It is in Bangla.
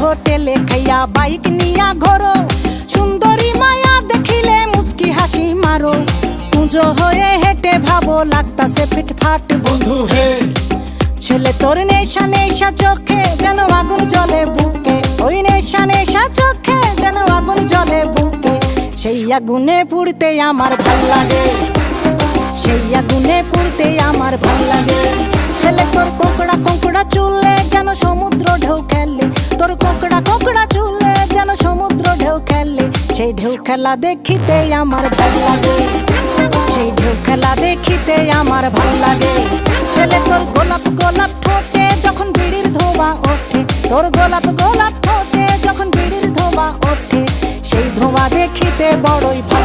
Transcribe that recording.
হোটেলে খাইয়া বাইক নিয়া ঘোরো, সুন্দরী মায়া দেখিলে মুচকি হাসি মারো, পুজো হয়ে হেঁটে ভাবো লাগতাছে ফিটফাট বন্ধু হে। ছেলে তোর নেশা নেশা চোখে যেন আগুন জ্বলে বুকে, ওই নেশা নেশা চোখে যেন আগুন জ্বলে বুকে, সেই আগুনে পুড়তে আমার ভাল লাগে, সেই আগুনে পুড়তে আমার ভাল লাগে। ছেলে তোর কোকড়া কোকড়া চুলে যেন সমুদ্র ঢেউ খেলে, তোর কোকড়া কোকড়া চুলে যেন সমুদ্র ঢেউ খেলে, সেই ঢেউ খেলা দেখিতে আমার ভাল লাগে, সেই ঢেউ খেলা দেখিতে আমার ভাল লাগে। ছেলে তোর গোলাপ গোলাপ ঠোঁটে যখন বিড়ির ধোঁয়া ওঠে, তোর গোলাপ গোলাপ ঠোঁটে যখন বিড়ির ধোঁয়া ওঠে, সেই ধোঁয়া দেখিতে বড়ই ভাল